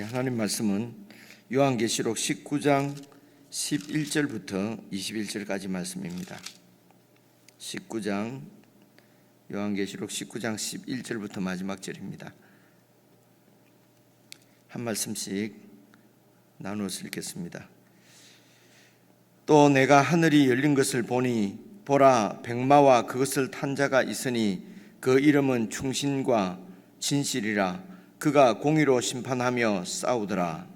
하나님 말씀은 요한계시록 19장 11절부터 21절까지 말씀입니다. 요한계시록 19장 11절부터 마지막 절입니다. 한 말씀씩 나누어서 읽겠습니다. 또 내가 하늘이 열린 것을 보니 보라, 백마와 그것을 탄 자가 있으니 그 이름은 충신과 진실이라. 그가 공의로 심판하며 싸우더라.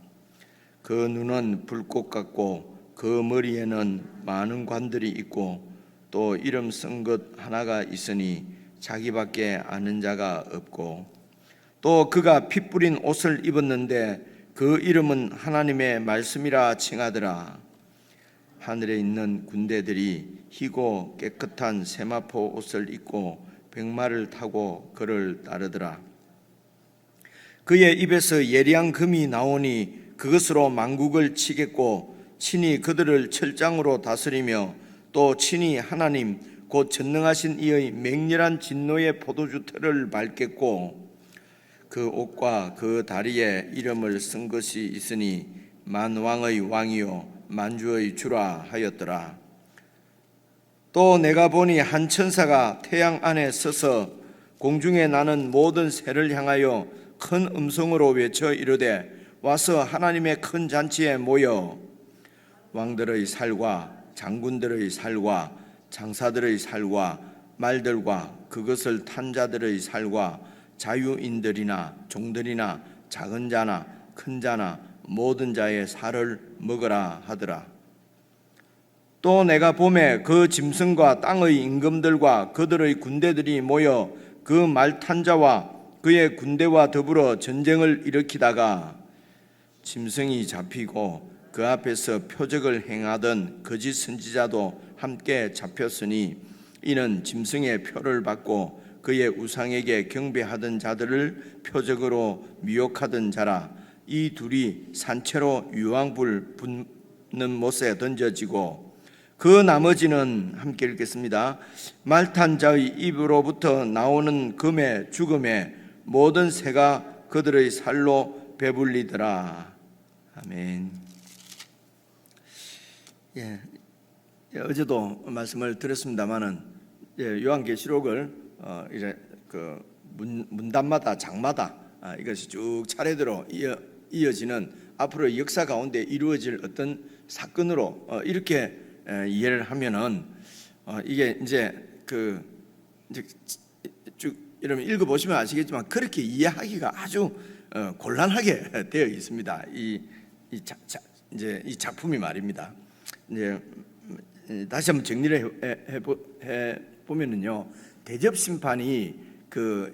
그 눈은 불꽃 같고 그 머리에는 많은 관들이 있고 또 이름 쓴 것 하나가 있으니 자기밖에 아는 자가 없고 또 그가 피 뿌린 옷을 입었는데 그 이름은 하나님의 말씀이라 칭하더라. 하늘에 있는 군대들이 희고 깨끗한 세마포 옷을 입고 백마를 타고 그를 따르더라. 그의 입에서 예리한 금이 나오니 그것으로 만국을 치겠고 친히 그들을 철장으로 다스리며 또 친히 하나님 곧 전능하신 이의 맹렬한 진노의 포도주 틀을 밟겠고 그 옷과 그 다리에 이름을 쓴 것이 있으니 만왕의 왕이요 만주의 주라 하였더라. 또 내가 보니 한 천사가 태양 안에 서서 공중에 나는 모든 새를 향하여 큰 음성으로 외쳐 이르되 와서 하나님의 큰 잔치에 모여 왕들의 살과 장군들의 살과 장사들의 살과 말들과 그것을 탄 자들의 살과 자유인들이나 종들이나 작은 자나 큰 자나 모든 자의 살을 먹으라 하더라. 또 내가 보매 그 짐승과 땅의 임금들과 그들의 군대들이 모여 그 말 탄 자와 그의 군대와 더불어 전쟁을 일으키다가 짐승이 잡히고 그 앞에서 표적을 행하던 거짓 선지자도 함께 잡혔으니 이는 짐승의 표를 받고 그의 우상에게 경배하던 자들을 표적으로 미혹하던 자라. 이 둘이 산채로 유황불 붙는 못에 던져지고 그 나머지는 함께 읽겠습니다. 말탄 자의 입으로부터 나오는 금의 죽음에 모든 새가 그들의 살로 배불리더라. 아멘. 어제도 말씀을 드렸습니다만은 요한계시록을 이제 그 문단마다 장마다 이것이 쭉 차례대로 이어지는 앞으로 역사 가운데 이루어질 어떤 사건으로 이렇게 이해를 하면은 이게 이제 쭉 여러분 읽어보시면 아시겠지만 그렇게 이해하기가 아주 곤란하게 되어 있습니다. 이 작품이 말입니다. 이제 다시 한번 정리를 해 보면은요, 대접 심판이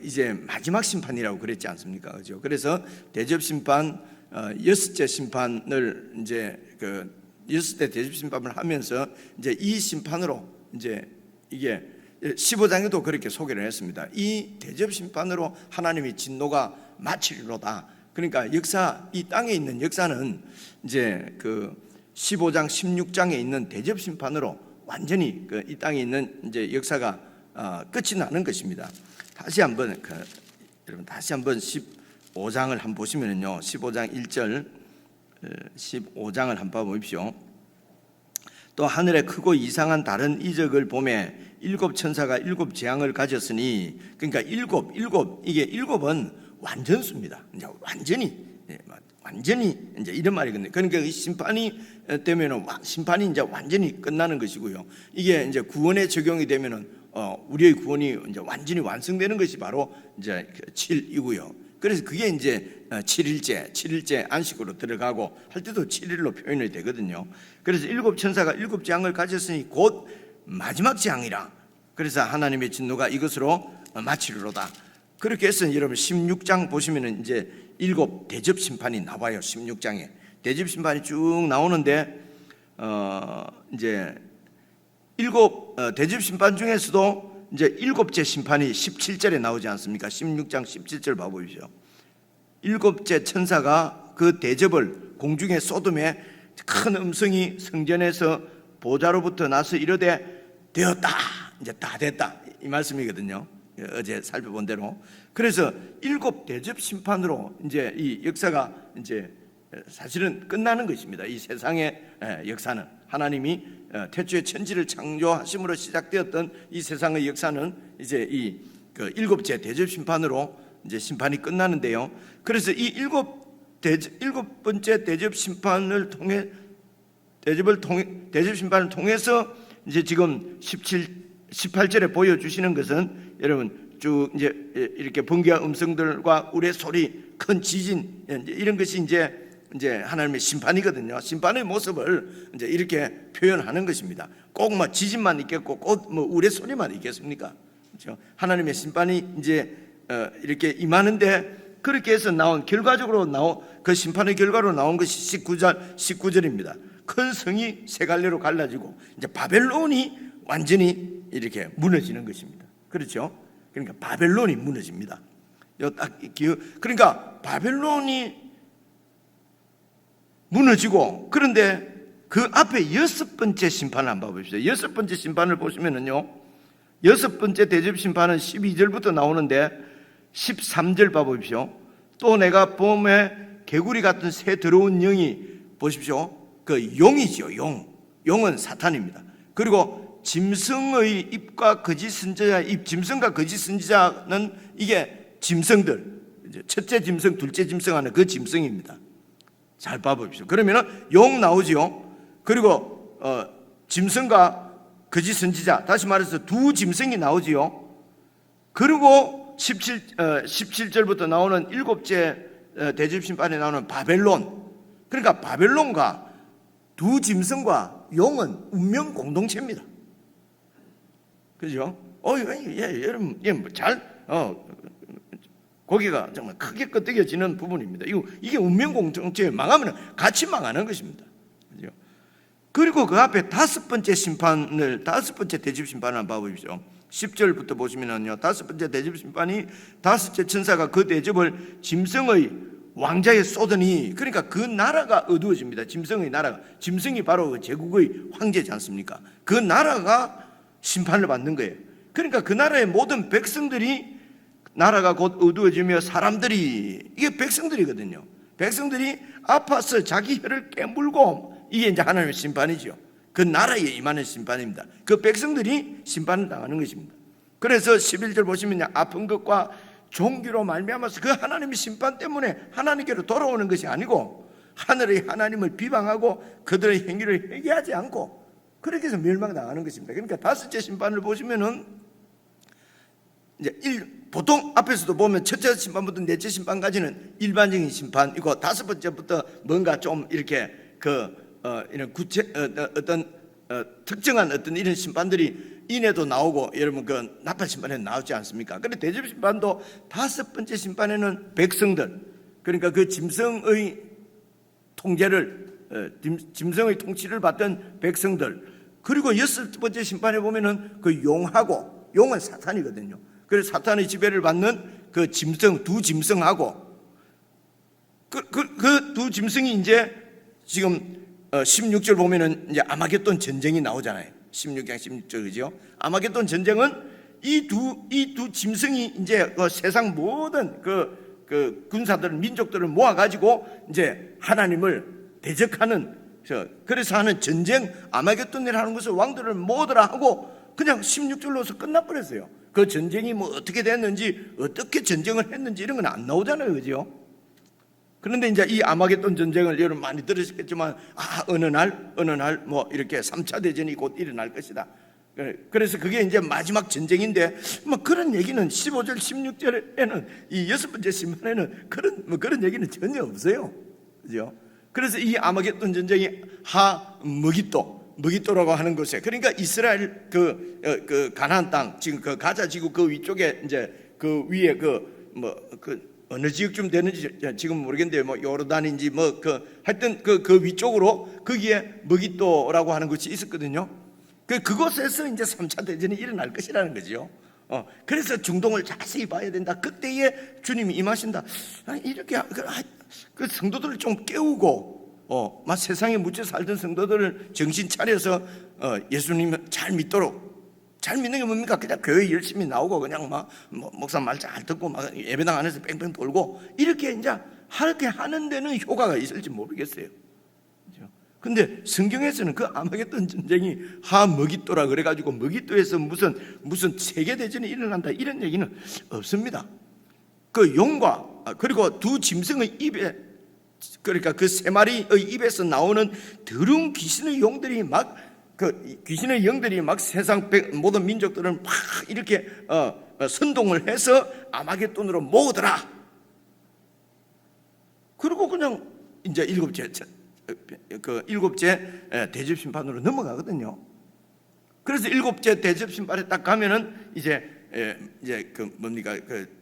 이제 마지막 심판이라고 그랬지 않습니까? 그죠? 그래서 대접 심판 여섯째 심판을 이제 여섯째 대접 심판을 하면서 이제 이 심판으로 이제 이게 15장에도 그렇게 소개를 했습니다. 이 대접 심판으로 하나님의 진노가 마치리로다. 그러니까 이 땅에 있는 역사는 이제 15장, 16장에 있는 대접 심판으로 완전히 이 땅에 있는 이제 역사가 끝이 나는 것입니다. 다시 한번 여러분 다시 한번 15장을 한번 보시면요, 15장 1절, 15장을 한번 보십시오. 또 하늘에 크고 이상한 다른 이적을 보매 일곱 천사가 일곱 재앙을 가졌으니, 그러니까 이게 일곱은 완전수입니다. 이제 완전히 이제 이런 말이거든요. 그러니까 이 심판이 되면은 심판이 이제 완전히 끝나는 것이고요. 이게 이제 구원에 적용이 되면은 우리의 구원이 이제 완전히 완성되는 것이 바로 이제 7이고요. 그래서 그게 이제 7일째 안식으로 들어가고 할 때도 7일로 표현이 되거든요. 그래서 일곱 천사가 일곱 재앙을 가졌으니 곧 마지막 재앙이라. 그래서 하나님의 진노가 이것으로 마치리로다. 그렇게 해서 여러분 16장 보시면은 이제 일곱 대접 심판이 나와요. 16장에 대접 심판이 쭉 나오는데 이제 일곱 대접 심판 중에서도 이제 일곱째 심판이 17절에 나오지 않습니까? 16장 17절 봐보십시오. 일곱째 천사가 그 대접을 공중에 쏟음에 큰 음성이 성전에서 보좌로부터 나서 이르되 되었다, 이제 다 됐다, 이 말씀이거든요. 어제 살펴본 대로. 그래서 7 대접 심판으로 이제 이 역사가 이제 사실은 끝나는 것입니다. 이 세상의 역사는 하나님이 태초에 천지를 창조하심으로 시작되었던 이 세상의 역사는 이제 이 7째 대접 심판으로 이제 심판이 끝나는데요. 그래서 이 7번째 대접 심판을 통해 대접 심판을 통해서 이제 지금 18절에 보여주시는 것은 여러분 쭉 이제 이렇게 번개와 음성들과 우레 소리, 큰 지진 이런 것이 이제 하나님의 심판이거든요. 심판의 모습을 이제 이렇게 표현하는 것입니다. 꼭 뭐 지진만 있겠고 꼭 뭐 우레 소리만 있겠습니까? 그렇죠? 하나님의 심판이 이제 이렇게 임하는데 그렇게 해서 나온 결과적으로 나온 그 심판의 결과로 나온 것이 19절입니다. 큰 성이 세 갈래로 갈라지고 이제 바벨론이 완전히 이렇게 무너지는 것입니다. 그렇죠? 그러니까 바벨론이 무너집니다. 그러니까 바벨론이 무너지고 그런데 그 앞에 6번째 심판을 한번 봐봅시다. 6번째 심판을 보시면은요, 6번째 대접 심판은 12절부터 나오는데 13절 봐보십시오. 또 내가 봄에 개구리 같은 새 더러운 영이 보십시오. 그 용이죠. 용은 사탄입니다. 그리고 짐승의 입과 거짓 선지자의 입, 짐승과 거짓 선지자는 이게 짐승들, 첫째 짐승, 둘째 짐승 하는 그 짐승입니다. 잘 봐보십시오. 그러면은 용 나오지요. 그리고 짐승과 거짓 선지자, 다시 말해서 두 짐승이 나오지요. 그리고 17절부터 나오는 7째 대접 심판에 나오는 바벨론. 그러니까 바벨론과 두 짐승과 용은 운명 공동체입니다. 그죠? 여러분, 거기가 정말 크게 끄덕여지는 부분입니다. 이게 운명 공동체 망하면 같이 망하는 것입니다. 그죠? 그리고 그 앞에 5번째 대접 심판을 한번 봐보십시오. 10절부터 보시면은요, 5번째 대접 심판이 5째 천사가 그 대접을 짐승의 왕자에 쏟으니, 그러니까 그 나라가 어두워집니다. 짐승의 나라가, 짐승이 바로 제국의 황제지 않습니까? 그 나라가 심판을 받는 거예요. 그러니까 그 나라의 모든 백성들이, 나라가 곧 어두워지며 사람들이, 이게 백성들이거든요. 백성들이 아파서 자기 혀를 깨물고, 이게 이제 하나님의 심판이죠. 그 나라에 임하는 심판입니다. 그 백성들이 심판을 당하는 것입니다. 그래서 11절 보시면 아픈 것과 종기로 말미암아서 그 하나님의 심판 때문에 하나님께로 돌아오는 것이 아니고 하늘의 하나님을 비방하고 그들의 행위를 회개하지 않고 그렇게 해서 멸망당하는 것입니다. 그러니까 5째 심판을 보시면은 이제 보통 앞에서도 보면 첫째 심판부터 넷째 심판까지는 일반적인 심판이고 5번째부터 뭔가 좀 이렇게 이런 특정한 어떤 이런 심판들이 인해도 나오고, 여러분 그 나팔 심판에는 나오지 않습니까? 그런데 대접 심판도 5번째 심판에는 백성들, 그러니까 그 짐승의 통제를, 짐승의 통치를 받던 백성들, 그리고 6번째 심판에 보면은 그 용하고, 용은 사탄이거든요. 그래서 사탄의 지배를 받는 그 짐승, 두 짐승하고 그 두 짐승이 이제 지금 16절 보면은 이제 아마겟돈 전쟁이 나오잖아요. 16장 16절, 그죠? 아마겟돈 전쟁은 이 두 짐승이 이제 그 세상 모든 그 군사들, 민족들을 모아가지고 이제 하나님을 대적하는, 그래서 하는 전쟁, 아마겟돈이라는 것을 왕들을 모으더라 하고 그냥 16절로서 끝나버렸어요. 그 전쟁이 뭐 어떻게 됐는지, 어떻게 전쟁을 했는지 이런 건 안 나오잖아요. 그죠? 그런데 이제 이 아마겟돈 전쟁을 여러분 많이 들으셨겠지만, 어느 날 뭐 이렇게 3차 대전이 곧 일어날 것이다. 그래서 그게 이제 마지막 전쟁인데, 뭐 그런 얘기는 15절, 16절에는 이 6번째 심판에는 그런 얘기는 전혀 없어요. 그죠? 그래서 이 아마겟돈 전쟁이 머깃도라고 하는 곳에, 그러니까 이스라엘 그 가나안 땅, 지금 그 가자 지구 그 위쪽에 이제 그 위에 어느 지역쯤 되는지 지금 모르겠는데, 뭐 요르단인지 하여튼 그 위쪽으로 거기에 머깃도라고 하는 곳이 있었거든요. 그곳에서 이제 3차 대전이 일어날 것이라는 거죠. 그래서 중동을 자세히 봐야 된다. 그때에 주님이 임하신다. 이렇게 그 성도들을 좀 깨우고, 세상에 묻혀 살던 성도들을 정신 차려서 예수님을 잘 믿도록 잘 믿는 게 뭡니까? 그냥 교회 열심히 나오고 그냥 막 목사 말 잘 듣고 막 예배당 안에서 뺑뺑 돌고 이렇게 이제 하는 데는 효과가 있을지 모르겠어요. 근데 성경에서는 그 아마겟돈 전쟁이 하머깃도라 그래가지고 머깃도에서 무슨 세계 대전이 일어난다 이런 얘기는 없습니다. 그 용과 그리고 두 짐승의 입에, 그러니까 그 세 마리의 입에서 나오는 더러운 귀신의 용들이 막 그 귀신의 영들이 막 세상 모든 민족들을 막 이렇게 선동을 해서 아마겟돈으로 모으더라. 그리고 그냥 이제 일곱째 대접 심판으로 넘어가거든요. 그래서 일곱째 대접 심판에 딱 가면은 이제 그 뭡니까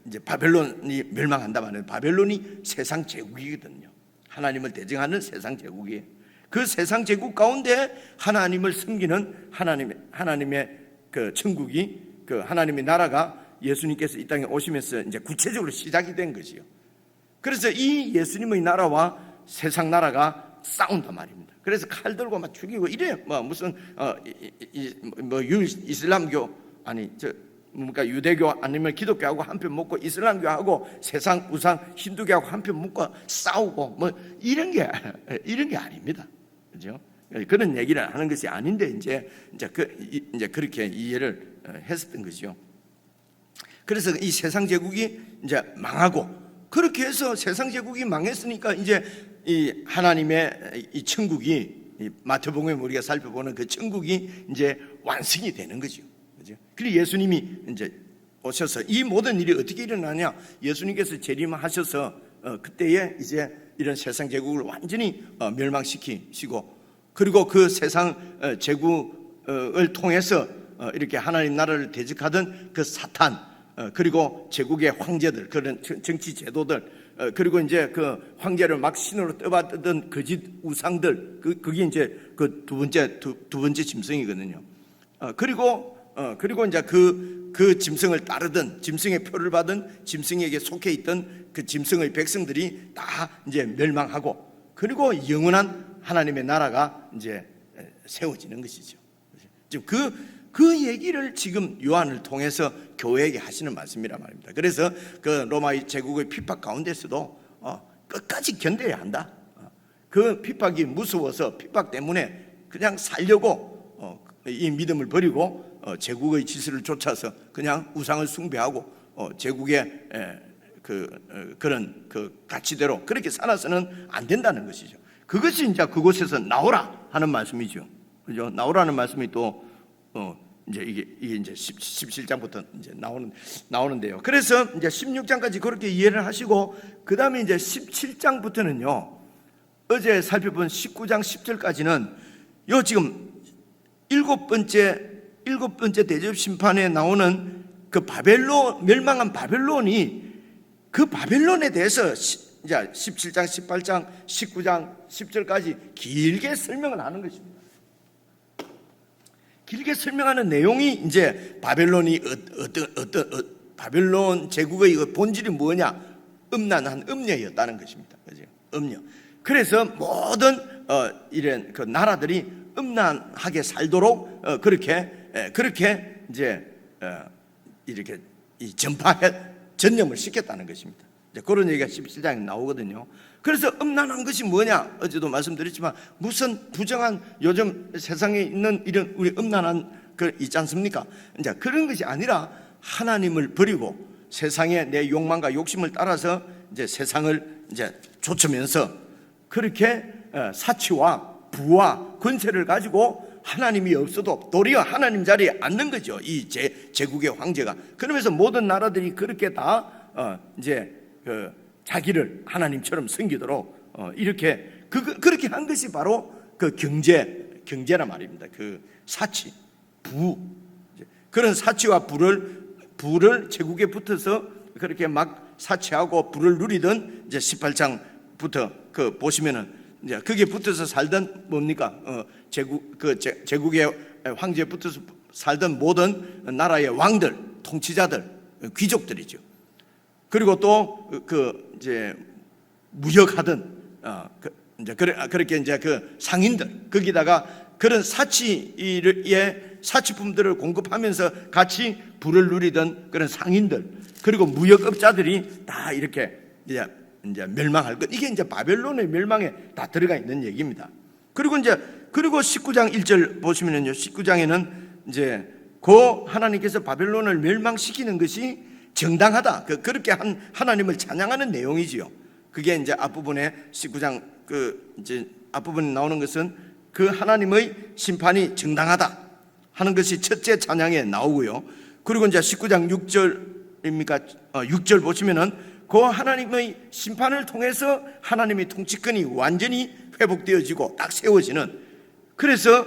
이제 바벨론이 멸망한다 말이에요. 바벨론이 세상 제국이거든요. 하나님을 대적하는 세상 제국이에요. 그 세상 제국 가운데 하나님을 섬기는 하나님의 그 천국이, 그 하나님의 나라가 예수님께서 이 땅에 오시면서 이제 구체적으로 시작이 된 것이요. 그래서 이 예수님의 나라와 세상 나라가 싸운단 말입니다. 그래서 칼 들고 막 죽이고 이래요. 무슨 이슬람교 뭡니까 유대교 아니면 기독교하고 한편 묶고 이슬람교하고 세상 우상 힌두교하고 한편 묶고 싸우고 이런 게 아닙니다. 그죠? 그런 얘기를 하는 것이 아닌데 이제 그렇게 이해를 했었던 것이죠. 그래서 이 세상 제국이 이제 망하고, 그렇게 해서 세상 제국이 망했으니까 이제 이 하나님의 이 천국이, 이 마태복음에 우리가 살펴보는 그 천국이 이제 완성이 되는 거죠. 그죠? 그리고 예수님이 이제 오셔서 이 모든 일이 어떻게 일어나냐? 예수님께서 재림하셔서 그때에 이제 이런 세상 제국을 완전히 멸망시키시고, 그리고 그 세상 제국을 통해서 이렇게 하나님 나라를 대적하던 그 사탄, 그리고 제국의 황제들, 그런 정치 제도들, 그리고 이제 그 황제를 막 신으로 떠받던 거짓 우상들, 그게 이제 그 두 번째 짐승이거든요. 그리고 이제 그 짐승을 따르던, 짐승의 표를 받은 짐승에게 속해 있던 그 짐승의 백성들이 다 이제 멸망하고, 그리고 영원한 하나님의 나라가 이제 세워지는 것이죠. 지금 그 얘기를 지금 요한을 통해서 교회에게 하시는 말씀이란 말입니다. 그래서 그 로마 제국의 핍박 가운데서도 끝까지 견뎌야 한다. 그 핍박이 무서워서 핍박 때문에 그냥 살려고 이 믿음을 버리고 제국의 지시를 쫓아서 그냥 우상을 숭배하고 제국의 그런 그 가치대로 그렇게 살아서는 안 된다는 것이죠. 그것이 이제 그곳에서 나오라 하는 말씀이죠. 그죠? 나오라는 말씀이 또 이제 이게 이제 17장부터 이제 나오는데요. 그래서 이제 16장까지 그렇게 이해를 하시고, 그 다음에 이제 17장부터는요, 어제 살펴본 19장 10절까지는 요 지금 일곱 번째 대접 심판에 나오는 그 멸망한 바벨론이, 그 바벨론에 대해서 이제 17장, 18장, 19장, 10절까지 길게 설명을 하는 것입니다. 길게 설명하는 내용이 이제 바벨론이 바벨론 제국의 본질이 뭐냐? 음란한 음녀였다는 것입니다. 그죠? 음녀. 그래서 모든 이런 그 나라들이 음란하게 살도록 그렇게 이제 이렇게 전념을 시켰다는 것입니다. 이제 그런 얘기가 17장에 나오거든요. 그래서 음란한 것이 뭐냐? 어제도 말씀드렸지만 무슨 부정한 요즘 세상에 있는 이런 우리 음란한 그 있지 않습니까? 이제 그런 것이 아니라 하나님을 버리고 세상의 내 욕망과 욕심을 따라서 이제 세상을 이제 좇으면서 그렇게 사치와 부와 권세를 가지고 하나님이 없어도 도리어 하나님 자리에 앉는 거죠. 이 제국의 황제가. 그러면서 모든 나라들이 그렇게 다 이제 자기를 하나님처럼 섬기도록 이렇게 그렇게 한 것이 바로 그 경제란 말입니다. 그 사치, 부, 그런 사치와 부를 제국에 붙어서 그렇게 막 사치하고 부를 누리던 이제 18장부터 그 보시면은 이제 거기에 붙어서 살던 뭡니까? 제국의 황제에 붙어서 살던 모든 나라의 왕들, 통치자들, 귀족들이죠. 그리고 또 이제 무역하던 이제 그렇게 이제 그 상인들, 거기다가 그런 사치품들을 공급하면서 같이 부를 누리던 그런 상인들, 그리고 무역업자들이 다 이렇게 이제 멸망할 것. 이게 이제 바벨론의 멸망에 다 들어가 있는 얘기입니다. 그리고 19장 1절 보시면요, 19장에는 이제 하나님께서 바벨론을 멸망시키는 것이 정당하다, 그렇게 하나님을 찬양하는 내용이지요. 그게 이제 앞부분에 19장 이제 앞부분에 나오는 것은 그 하나님의 심판이 정당하다 하는 것이 첫째 찬양에 나오고요. 그리고 이제 19장 6절 보시면은 그 하나님의 심판을 통해서 하나님의 통치권이 완전히 회복되어지고 딱 세워지는, 그래서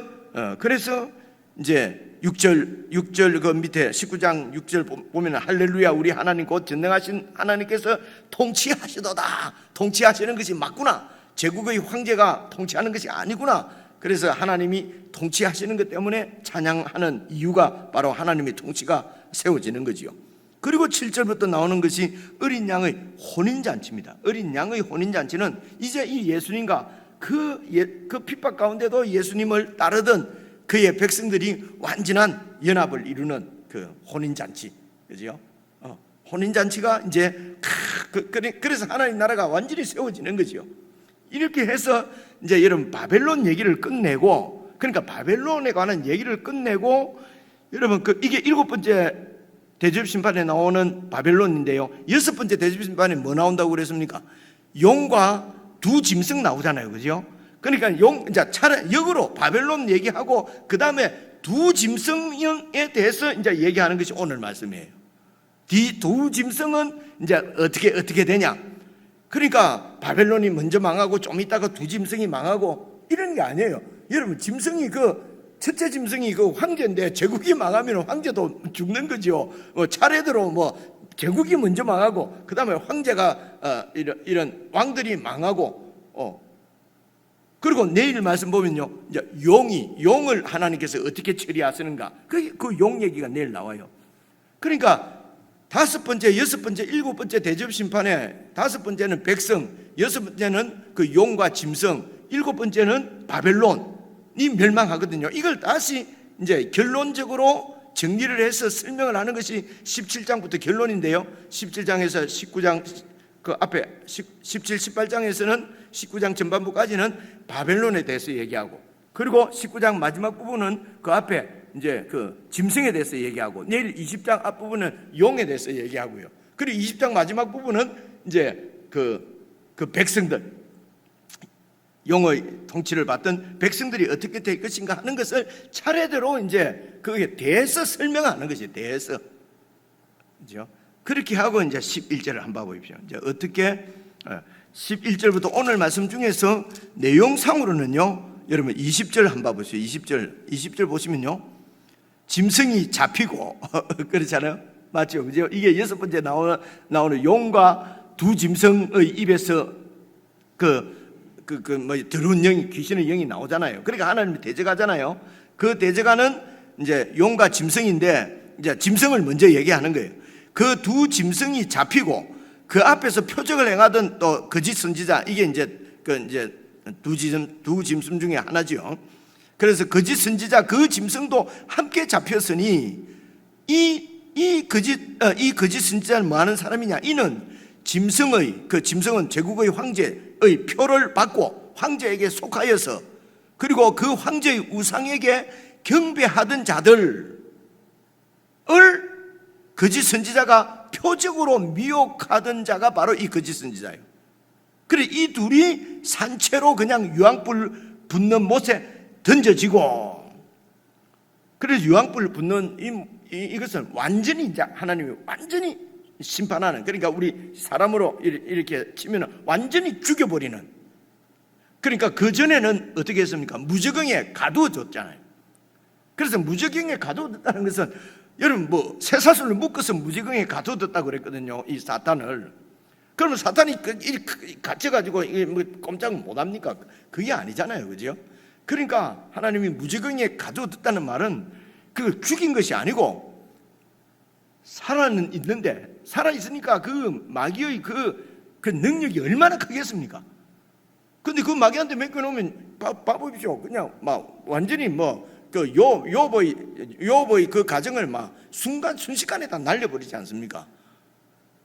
이제 6절 그 밑에 19장 6절 보면 할렐루야 우리 하나님 곧 전능하신 하나님께서 통치하시도다. 통치하시는 것이 맞구나. 제국의 황제가 통치하는 것이 아니구나. 그래서 하나님이 통치하시는 것 때문에 찬양하는 이유가 바로 하나님의 통치가 세워지는 거지요. 그리고 7절부터 나오는 것이 어린 양의 혼인잔치입니다. 어린 양의 혼인잔치는 이제 이 예수님과 그 핍박 가운데도 예수님을 따르던 그의 백성들이 완전한 연합을 이루는 그 혼인잔치, 그죠? 혼인잔치가 이제 그래서 하나님 나라가 완전히 세워지는 거죠. 이렇게 해서 이제 여러분 바벨론 얘기를 끝내고, 그러니까 바벨론에 관한 얘기를 끝내고, 여러분 이게 7번째 대접 심판에 나오는 바벨론인데요. 6번째 대접 심판에 뭐 나온다고 그랬습니까? 용과 두 짐승 나오잖아요, 그죠? 그러니까 이제 차라리 역으로 바벨론 얘기하고 그 다음에 두 짐승에 대해서 이제 얘기하는 것이 오늘 말씀이에요. 두 짐승은 이제 어떻게 되냐? 그러니까 바벨론이 먼저 망하고 좀 있다가 두 짐승이 망하고 이런 게 아니에요. 여러분 짐승이 첫째 짐승이 황제인데 제국이 망하면 황제도 죽는 거죠. 차례대로 제국이 먼저 망하고 그 다음에 황제가 이런 왕들이 망하고 그리고 내일 말씀 보면요, 이제 용을 하나님께서 어떻게 처리하시는가, 그 용 얘기가 내일 나와요. 그러니까 5번째, 6번째, 7번째 대접 심판에 5번째는 백성, 6번째는 그 용과 짐승, 7번째는 바벨론이 멸망하거든요. 이걸 다시 이제 결론적으로 정리를 해서 설명을 하는 것이 17장부터 결론인데요. 17장에서 19장 그 앞에 17, 18장에서는 19장 전반부까지는 바벨론에 대해서 얘기하고, 그리고 19장 마지막 부분은 그 앞에 이제 그 짐승에 대해서 얘기하고, 내일 20장 앞부분은 용에 대해서 얘기하고요. 그리고 20장 마지막 부분은 이제 그 백성들, 용의 통치를 받던 백성들이 어떻게 될 것인가 하는 것을 차례대로 이제 그게 대해서 설명하는 것이 대해서, 그렇죠? 그렇게 하고 이제 11절을 한번 보십시오. 이제 어떻게 11절부터 오늘 말씀 중에서 내용상으로는요, 여러분 20절 한번 보세요. 20절 보시면요, 짐승이 잡히고 그렇잖아요, 맞죠? 그죠? 이게 6번째 나오는 용과 두 짐승의 입에서 더러운 영이, 귀신의 영이 나오잖아요. 그러니까 하나님이 대적하잖아요. 그 대적하는 이제 용과 짐승인데, 이제 짐승을 먼저 얘기하는 거예요. 그 두 짐승이 잡히고 그 앞에서 표적을 행하던 또 거짓 선지자, 이게 이제 두 짐승 중에 하나지요. 그래서 거짓 선지자 그 짐승도 함께 잡혔으니 이 거짓 선지자는 뭐 하는 사람이냐? 이는 짐승은 제국의 황제의 표를 받고 황제에게 속하여서, 그리고 그 황제의 우상에게 경배하던 자들을 거짓 선지자가 표적으로 미혹하던 자가 바로 이 거짓 선지자예요. 그래 이 둘이 산채로 그냥 유황불 붙는 못에 던져지고, 그래서 유황불 붙는 이것은 완전히 이제 하나님이 완전히 심판하는, 그러니까 우리 사람으로 이렇게 치면 완전히 죽여버리는. 그러니까 그 전에는 어떻게 했습니까? 무저갱에 가두어졌잖아요. 그래서 무저갱에 가두어졌다는 것은, 여러분 쇠사슬로 묶어서 무저갱에 가두어뒀다고 그랬거든요, 이 사탄을. 그러면 사탄이 갇혀가지고 꼼짝 못합니까? 그게 아니잖아요, 그죠? 그러니까 하나님이 무저갱에 가두어뒀다는 말은 그걸 죽인 것이 아니고 살아는 있는데, 살아있으니까 그 마귀의 그 능력이 얼마나 크겠습니까? 근데 그 마귀한테 맡겨놓으면 봐보십시오. 그냥 막 완전히 그 요업의 그 가정을 막 순식간에 다 날려버리지 않습니까?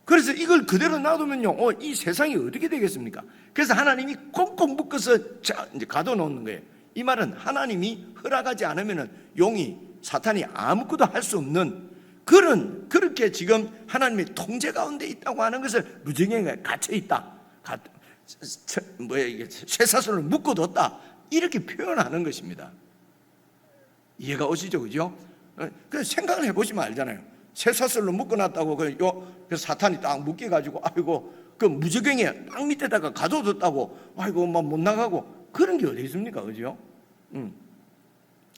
그래서 이걸 그대로 놔두면요, 이 세상이 어떻게 되겠습니까? 그래서 하나님이 꽁꽁 묶어서 이제 가둬놓는 거예요. 이 말은 하나님이 허락하지 않으면은 용이, 사탄이 아무것도 할 수 없는 그렇게 지금 하나님의 통제 가운데 있다고 하는 것을 무정경에 갇혀 있다. 이게 쇠사슬을 묶어뒀다. 이렇게 표현하는 것입니다. 이해가 오시죠, 그죠? 그 생각을 해보시면 알잖아요. 쇠사슬로 묶어놨다고 그 사탄이 딱 묶여가지고 아이고 그 무저갱에 땅 밑에다가 가둬뒀다고 아이고 못 나가고 그런 게 어디 있습니까, 그죠?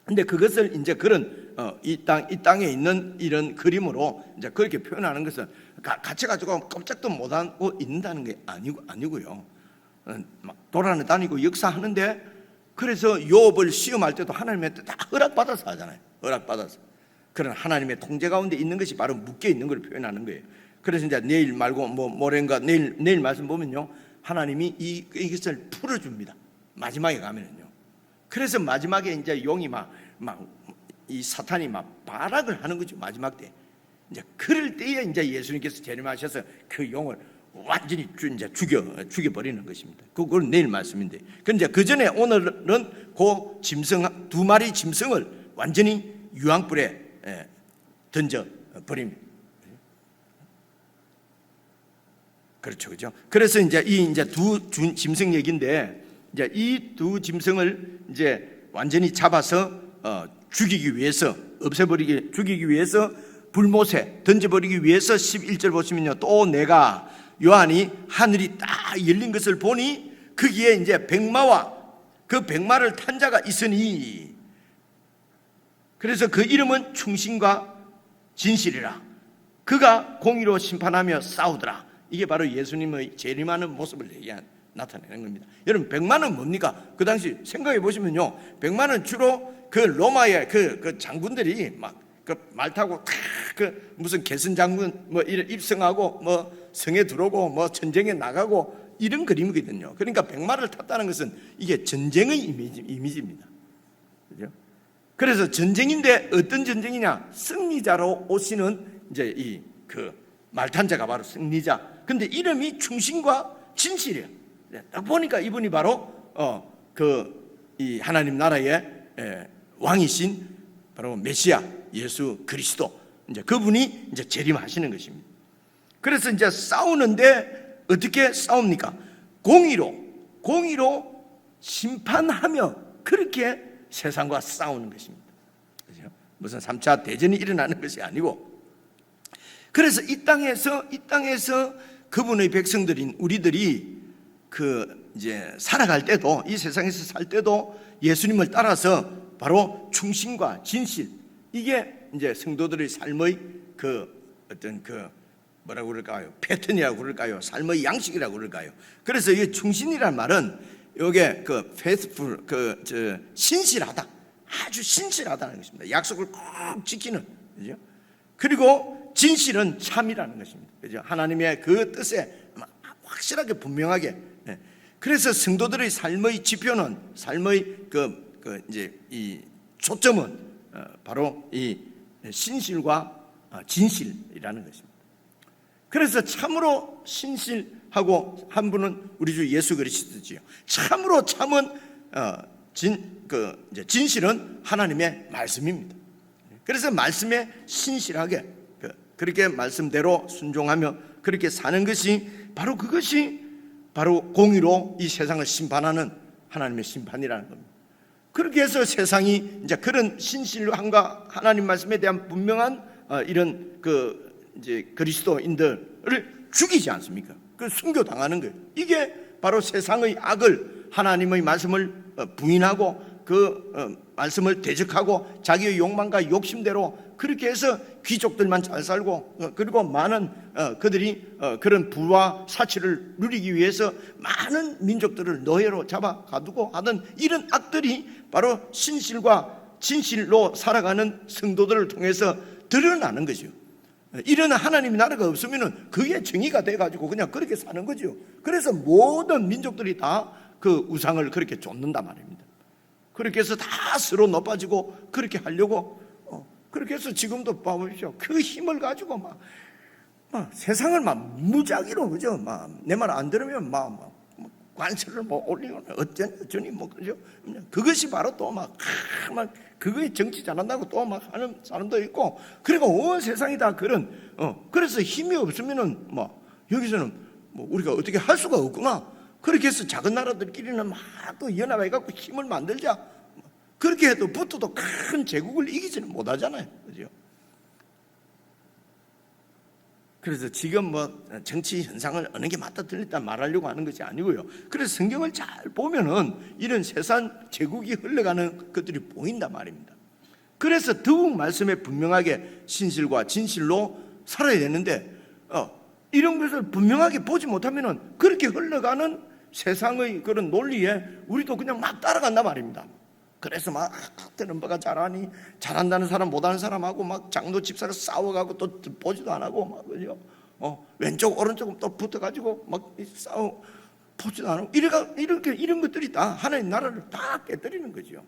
근데 그것을 이제 그런 이 땅에 있는 이런 그림으로 이제 그렇게 표현하는 것은 갇혀가지고 꼼짝도 못하고 있는다는 게 아니고요. 막 돌아다니고 역사하는데, 그래서 요업을 시험할 때도 하나님한테 다 허락받아서 하잖아요. 허락받아서. 그런 하나님의 통제 가운데 있는 것이 바로 묶여 있는 걸 표현하는 거예요. 그래서 이제 내일 말고 모레인가 내일 말씀 보면요, 하나님이 이것을 풀어줍니다. 마지막에 가면은요. 그래서 마지막에 이제 용이 이 사탄이 막 발악을 하는 거죠. 마지막 때. 이제 그럴 때에 이제 예수님께서 재림하셔서 그 용을 완전히 이제 죽여버리는 것입니다. 그건 내일 말씀인데. 그런데 그 전에 오늘은 그 짐승, 2마리 짐승을 완전히 유황불에 던져 버립니다. 그렇죠, 그죠? 그래서 이제 두 짐승 얘기인데, 이제 이 두 짐승을 이제 완전히 잡아서 죽이기 위해서, 죽이기 위해서 불못에 던져버리기 위해서 11절 보시면요, 또 내가 요한이 하늘이 딱 열린 것을 보니 거기에 이제 백마와 그 백마를 탄 자가 있으니, 그래서 그 이름은 충신과 진실이라. 그가 공의로 심판하며 싸우더라. 이게 바로 예수님의 재림하는 모습을 나타내는 겁니다. 여러분, 백마는 뭡니까? 그 당시 생각해 보시면요, 백마는 주로 그 로마의 그 장군들이 막 그 말 타고 그 무슨 개선 장군 입성하고 성에 들어오고 전쟁에 나가고 이런 그림이거든요. 그러니까 백마를 탔다는 것은 이게 전쟁의 이미지입니다. 그죠? 그래서 전쟁인데 어떤 전쟁이냐? 승리자로 오시는 이제 이 그 말탄 자가 바로 승리자. 근데 이름이 충신과 진실이에요. 딱 보니까 이분이 바로 이 하나님 나라의 왕이신 바로 메시아 예수 그리스도, 이제 그분이 이제 재림하시는 것입니다. 그래서 이제 싸우는데 어떻게 싸웁니까? 공의로 심판하며 그렇게 세상과 싸우는 것입니다. 그렇죠? 무슨 3차 대전이 일어나는 것이 아니고, 그래서 이 땅에서 그분의 백성들인 우리들이 이제 살아갈 때도, 이 세상에서 살 때도 예수님을 따라서 바로 충신과 진실, 이게 이제 성도들의 삶의 어떤 뭐라고 그럴까요? 패턴이라고 그럴까요? 삶의 양식이라고 그럴까요? 그래서 이 충신이란 말은 이게 faithful, 신실하다, 아주 신실하다는 것입니다. 약속을 꼭 지키는, 그죠? 그리고 진실은 참이라는 것입니다. 그죠? 하나님의 그 뜻에 확실하게 분명하게. 그래서 성도들의 삶의 지표는, 삶의 이제 이 초점은 바로 이 신실과 진실이라는 것입니다. 그래서 참으로 신실하고 한 분은 우리 주 예수 그리스도지요. 참으로 참은 이제 진실은 하나님의 말씀입니다. 그래서 말씀에 신실하게 그렇게 말씀대로 순종하며 그렇게 사는 것이 바로 그것이 바로 공의로 이 세상을 심판하는 하나님의 심판이라는 겁니다. 그렇게 해서 세상이 이제 그런 신실함과 하나님 말씀에 대한 분명한 이런 이제 그리스도인들을 죽이지 않습니까? 순교당하는 거예요. 이게 바로 세상의 악을, 하나님의 말씀을 부인하고 말씀을 대적하고 자기의 욕망과 욕심대로 그렇게 해서 귀족들만 잘 살고, 그리고 많은 그들이 그런 부와 사치를 누리기 위해서 많은 민족들을 노예로 잡아 가두고 하던 이런 악들이 바로 신실과 진실로 살아가는 성도들을 통해서 드러나는 거죠. 이런 하나님의 나라가 없으면 그게 정의가 돼가지고 그냥 그렇게 사는 거죠. 그래서 모든 민족들이 다 그 우상을 그렇게 쫓는단 말입니다. 그렇게 해서 다 서로 높아지고 그렇게 하려고 그렇게 해서 지금도 봐보십시오. 그 힘을 가지고 막 세상을 막 무작위로, 그죠? 막 내 말 안 들으면 막 관세를 뭐 올리고 어쩌니 뭐, 그죠? 그것이 바로 또 막 그거에 정치 잘한다고 또 막 하는 사람도 있고, 그리고 온 세상이 다 그런 그래서 힘이 없으면은 뭐 여기서는 뭐 우리가 어떻게 할 수가 없구나. 그렇게 해서 작은 나라들끼리는 막 또 연합해 갖고 힘을 만들자. 그렇게 해도 붙어도 큰 제국을 이기지는 못하잖아요, 그죠? 그래서 지금 뭐 정치 현상을 어느 게 맞다 틀렸다 말하려고 하는 것이 아니고요. 그래서 성경을 잘 보면은 이런 세상 제국이 흘러가는 것들이 보인단 말입니다. 그래서 더욱 말씀에 분명하게 신실과 진실로 살아야 되는데 이런 것을 분명하게 보지 못하면은 그렇게 흘러가는 세상의 그런 논리에 우리도 그냥 막 따라간단 말입니다. 그래서 막 들은 바가 잘하니 잘한다는 사람 못하는 사람하고 막 장로 집사가 싸워가고 또 보지도 안 하고 막, 그죠? 왼쪽 오른쪽 또 붙어가지고 막 싸워 보지도 안 하고 이런 것들이 다 하나님 나라를 다 깨뜨리는 거죠.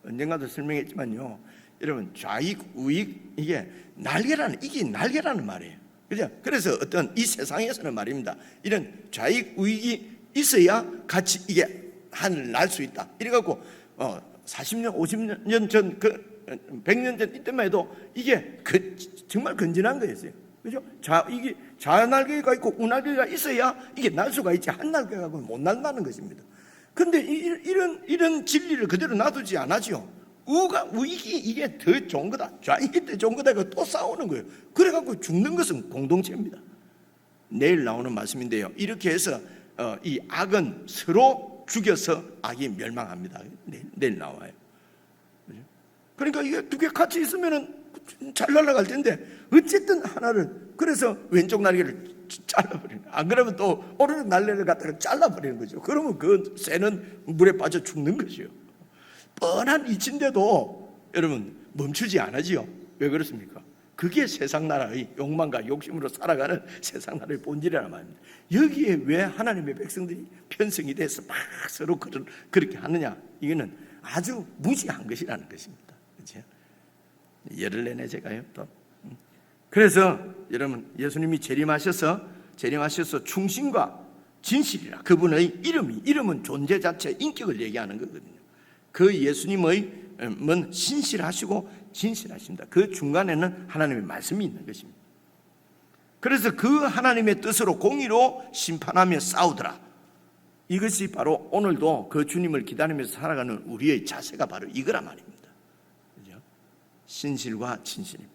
언젠가도 설명했지만요, 여러분 좌익 우익 이게 날개라는 말이에요, 그죠? 그래서 어떤 이 세상에서는 말입니다, 이런 좌익 우익이 있어야 같이 이게 하늘 날 수 있다. 이래갖고 40년, 50년 전, 100년 전 이때만 해도 이게 정말 건전한 거였어요. 그죠? 이게 좌날개가 있고 우날개가 있어야 이게 날 수가 있지, 한 날개가 갖고는 못 난다는 것입니다. 근데 이런 진리를 그대로 놔두지 않았죠. 우익이 이게 더 좋은 거다, 좌익이 더 좋은 거다, 이거 또 싸우는 거예요. 그래갖고 죽는 것은 공동체입니다. 내일 나오는 말씀인데요, 이렇게 해서 이 악은 서로 죽여서 악이 멸망합니다. 내일 나와요. 그러니까 이게 두 개 같이 있으면은 잘 날아갈 텐데 어쨌든 하나를, 그래서 왼쪽 날개를 잘라버리는, 안 그러면 또 오른쪽 날개를 갖다가 잘라버리는 거죠. 그러면 그 새는 물에 빠져 죽는 거죠. 뻔한 이치인데도 여러분 멈추지 않으지요. 왜 그렇습니까? 그게 세상 나라의 욕망과 욕심으로 살아가는 세상 나라의 본질이란 말입니다. 여기에 왜 하나님의 백성들이 편성이 돼서 막 서로 그렇게 하느냐, 이거는 아주 무지한 것이라는 것입니다. 그렇죠? 열흘 내내 제가요 또. 그래서 여러분 예수님이 재림하셔서 충신과 진실이라, 그분의 이름은 존재 자체, 인격을 얘기하는 거거든요. 그 예수님의 신실하시고 진실하십니다. 그 중간에는 하나님의 말씀이 있는 것입니다. 그래서 그 하나님의 뜻으로 공의로 심판하며 싸우더라. 이것이 바로 오늘도 그 주님을 기다리면서 살아가는 우리의 자세가 바로 이거라 말입니다. 그죠? 신실과 진실입니다.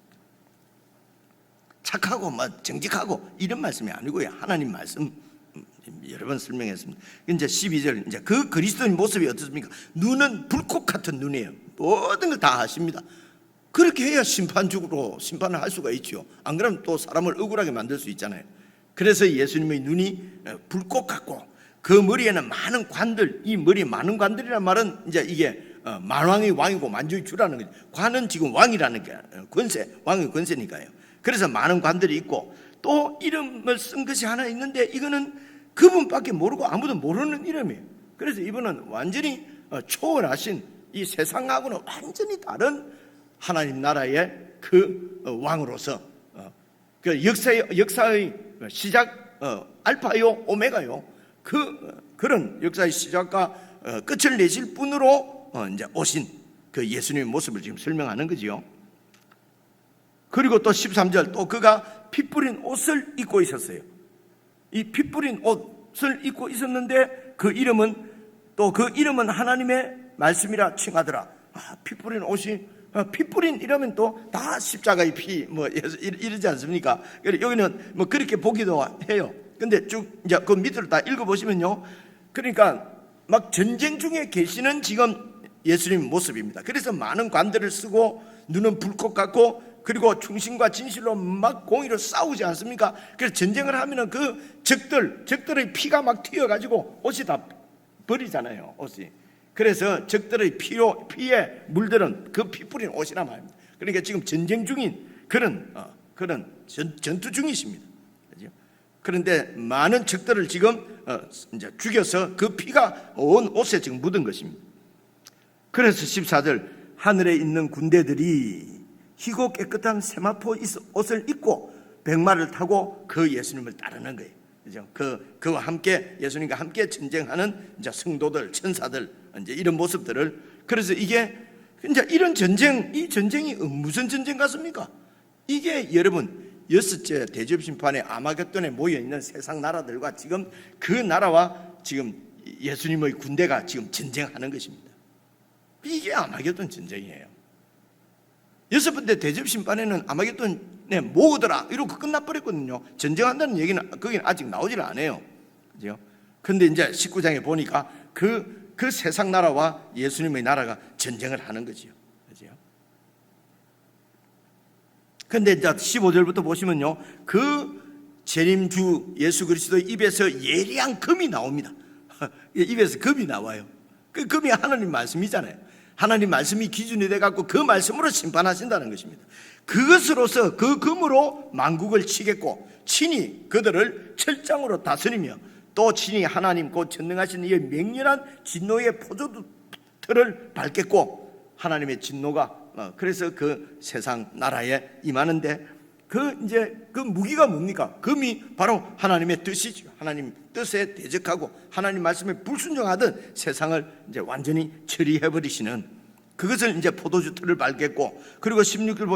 착하고 정직하고 이런 말씀이 아니고요, 하나님 말씀 여러 번 설명했습니다. 이제 12절, 이제 그 그리스도인 모습이 어떻습니까? 눈은 불꽃 같은 눈이에요. 모든 걸 다 아십니다. 그렇게 해야 심판을 할 수가 있죠. 안 그러면 또 사람을 억울하게 만들 수 있잖아요. 그래서 예수님의 눈이 불꽃 같고, 그 머리에는 많은 관들, 이 머리에 많은 관들이란 말은 이제 이게 만왕의 왕이고 만주의 주라는 거죠. 관은 지금 왕이라는 게 왕의 권세니까요. 그래서 많은 관들이 있고, 또 이름을 쓴 것이 하나 있는데 이거는 그분밖에 모르고 아무도 모르는 이름이에요. 그래서 이분은 완전히 초월하신, 이 세상하고는 완전히 다른 하나님 나라의 그 왕으로서 그 역사의 시작, 알파요 오메가요, 그런 역사의 시작과 끝을 내실 분으로 이제 오신 그 예수님의 모습을 지금 설명하는 거지요. 그리고 또 13절, 또 그가 피 뿌린 옷을 입고 있었어요. 이 피 뿌린 옷을 입고 있었는데 그 이름은 하나님의 말씀이라 칭하더라. 피 뿌린 옷이, 피 뿌린 이러면 또 다 십자가의 피 이러지 않습니까? 여기는 그렇게 보기도 해요. 근데 쭉 이제 그 밑으로 다 읽어보시면요, 그러니까 막 전쟁 중에 계시는 지금 예수님 모습입니다. 그래서 많은 관들을 쓰고 눈은 불꽃 같고, 그리고 충신과 진실로 막 공의로 싸우지 않습니까? 그래서 전쟁을 하면은 그 적들의 피가 막 튀어가지고 옷이 다 버리잖아요, 옷이. 그래서 적들의 피에 물들은 그 피 뿌린 옷이란 말입니다. 그러니까 지금 전쟁 중인 그런 전투 중이십니다. 그렇죠? 그런데 많은 적들을 지금 이제 죽여서 그 피가 온 옷에 지금 묻은 것입니다. 그래서 14절, 하늘에 있는 군대들이 희고 깨끗한 세마포 옷을 입고 백마를 타고 그 예수님을 따르는 거예요. 그죠? 그와 함께 예수님과 함께 전쟁하는 이제 성도들, 천사들, 이제 이런 모습들을, 그래서 이게 이제 이런 전쟁, 이 전쟁이 무슨 전쟁 같습니까? 이게 여러분 여섯째 대접 심판의 아마겟돈에 모여 있는 세상 나라들과 지금 그 나라와 지금 예수님의 군대가 지금 전쟁하는 것입니다. 이게 아마겟돈 전쟁이에요. 여섯 번째 대접 심판에는 아마겟돈에 모으더라 이러고 끝나버렸거든요. 전쟁한다는 얘기는 거기는 아직 나오질 않아요. 그죠? 근데 이제 19장에 보니까 그 세상 나라와 예수님의 나라가 전쟁을 하는 거지요. 그죠? 근데 이제 15절부터 보시면요, 그 재림주 예수 그리스도의 입에서 예리한 금이 나옵니다. 입에서 금이 나와요. 그 금이 하나님 말씀이잖아요. 하나님 말씀이 기준이 돼갖고 그 말씀으로 심판하신다는 것입니다. 그것으로서 그 금으로 만국을 치겠고 친히 그들을 철장으로 다스리며 또 친히 하나님 곧 전능하신 이의 맹렬한 진노의 포도틀을 밟겠고 하나님의 진노가 그래서 그 세상 나라에 임하는데 그 무기가 뭡니까? 금이 바로 하나님의 뜻이죠. 하나님 뜻에 대적하고 하나님 말씀에 불순종하던 세상을 이제 완전히 처리해 버리시는, 그것을 이제 포도주 틀을 밟겠고, 그리고 16절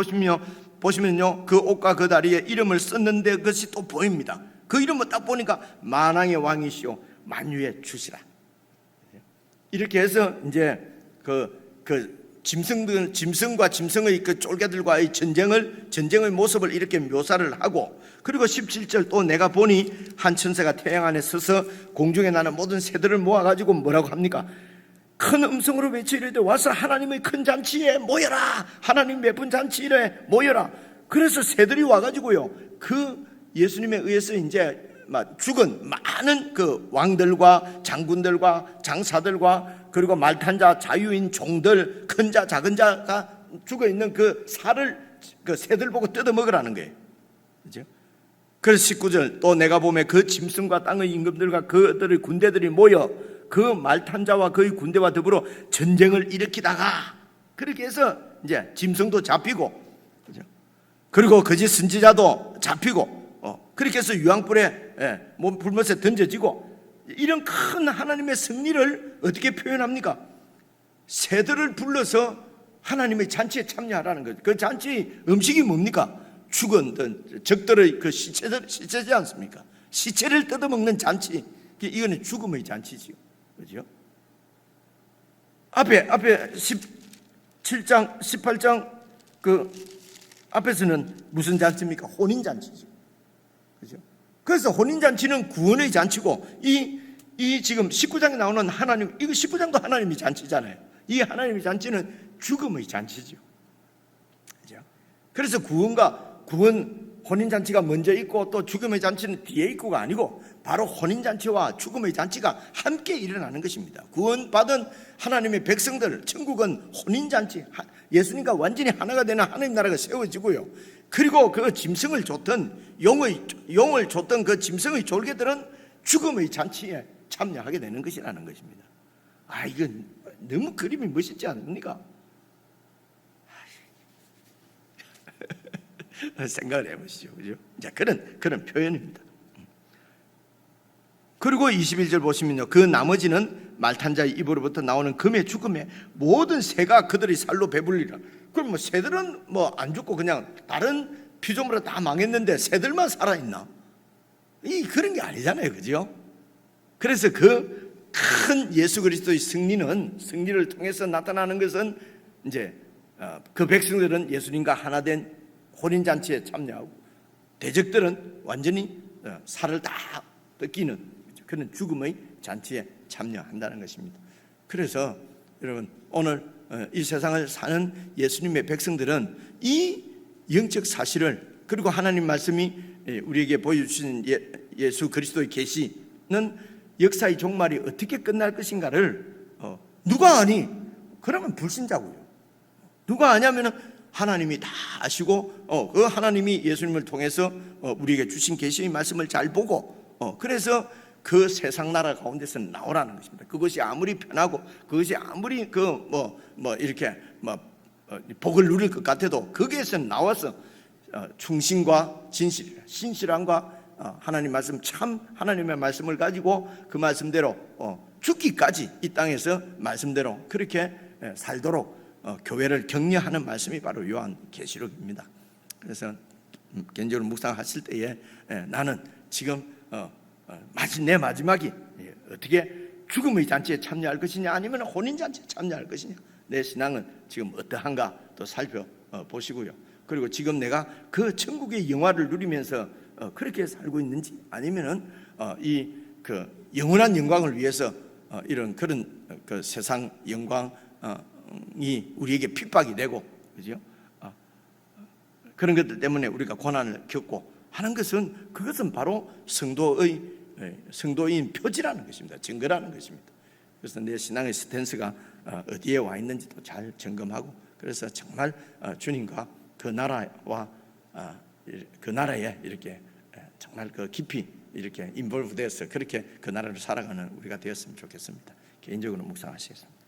보시면요, 그 옷과 그 다리에 이름을 썼는데 그것이 또 보입니다. 그 이름을 딱 보니까 만왕의 왕이시오 만유의 주시라. 이렇게 해서 이제 짐승과 짐승의 그 쫄개들과의 전쟁의 모습을 이렇게 묘사를 하고, 그리고 17절 또 내가 보니 한 천사가 태양 안에 서서 공중에 나는 모든 새들을 모아가지고 뭐라고 합니까? 큰 음성으로 외치리되 와서 하나님의 큰 잔치에 모여라. 하나님 베푼 잔치에 모여라. 그래서 새들이 와가지고요, 그 예수님에 의해서 이제 죽은 많은 그 왕들과 장군들과 장사들과 그리고 말탄자, 자유인, 종들, 큰 자, 작은 자가 죽어 있는 그 살을 그 새들 보고 뜯어 먹으라는 거예요. 그죠? 그래서 19절 또 내가 보면 그 짐승과 땅의 임금들과 그들의 군대들이 모여 그 말탄자와 그의 군대와 더불어 전쟁을 일으키다가, 그렇게 해서 이제 짐승도 잡히고, 그죠? 그리고 거짓 선지자도 잡히고, 그렇게 해서 유황불에 불못에 던져지고, 이런 큰 하나님의 승리를 어떻게 표현합니까? 새들을 불러서 하나님의 잔치에 참여하라는 거죠. 그 잔치 음식이 뭡니까? 죽은 적들의 그 시체지 않습니까? 시체를 뜯어먹는 잔치. 이거는 죽음의 잔치지요. 그죠? 앞에 17장, 18장 그 앞에서는 무슨 잔치입니까? 혼인잔치죠. 그죠? 그래서 혼인잔치는 구원의 잔치고, 이 지금 19장에 나오는 하나님, 이거 19장도 하나님의 잔치잖아요. 이 하나님의 잔치는 죽음의 잔치죠. 그죠? 그래서 구원 혼인잔치가 먼저 있고 또 죽음의 잔치는 뒤에 있고가 아니고 바로 혼인잔치와 죽음의 잔치가 함께 일어나는 것입니다. 구원받은 하나님의 백성들, 천국은 혼인잔치, 예수님과 완전히 하나가 되는 하나님 나라가 세워지고요. 그리고 그 짐승을 줬던 용을 줬던 그 짐승의 졸개들은 죽음의 잔치에 참여하게 되는 것이라는 것입니다. 이건 너무 그림이 멋있지 않습니까? 생각을 해보시죠. 그죠? 이제 그런 표현입니다. 그리고 21절 보시면요, 그 나머지는 말탄자의 입으로부터 나오는 금의 죽음에 모든 새가 그들의 살로 배불리라. 그럼 새들은 안 죽고 그냥 다른 피조물은 다 망했는데 새들만 살아있나? 그런 게 아니잖아요. 그죠? 그래서 그 큰 예수 그리스도의 승리를 통해서 나타나는 것은 이제 그 백성들은 예수님과 하나 된 혼인잔치에 참여하고, 대적들은 완전히 살을 다 뜯기는 그런 죽음의 잔치에 참여한다는 것입니다. 그래서 여러분, 오늘 이 세상을 사는 예수님의 백성들은 이 영적 사실을, 그리고 하나님 말씀이 우리에게 보여주신 예수 그리스도의 계시는 역사의 종말이 어떻게 끝날 것인가를 누가 아니? 그러면 불신자고요. 누가 아냐면은 하나님이 다 아시고, 그 하나님이 예수님을 통해서 우리에게 주신 계시의 말씀을 잘 보고, 그래서 그 세상 나라 가운데서 나오라는 것입니다. 그것이 아무리 편하고 그것이 아무리 이렇게 복을 누릴 것 같아도 거기에서 나와서 충신과 진실, 신실함과 하나님 말씀, 참 하나님의 말씀을 가지고 그 말씀대로 죽기까지 이 땅에서 말씀대로 그렇게 살도록 교회를 격려하는 말씀이 바로 요한계시록입니다. 그래서 개인적으로 묵상하실 때에 나는 지금 내 마지막이 어떻게 죽음의 잔치에 참여할 것이냐 아니면 혼인잔치에 참여할 것이냐, 내 신앙은 지금 어떠한가 또 살펴보시고요. 그리고 지금 내가 그 천국의 영화를 누리면서 그렇게 살고 있는지, 아니면은 이 그 영원한 영광을 위해서 이런 그런 그 세상 영광이 우리에게 핍박이 되고, 그죠? 그런 것들 때문에 우리가 고난을 겪고 하는 것은, 그것은 바로 성도인 표지라는 것입니다. 증거라는 것입니다. 그래서 내 신앙의 스탠스가 어디에 와 있는지도 잘 점검하고, 그래서 정말 주님과 그 나라와 그 나라에 이렇게 정말 그 깊이 이렇게 인볼브돼서 그렇게 그 나라를 살아가는 우리가 되었으면 좋겠습니다. 개인적으로 묵상하시겠습니다.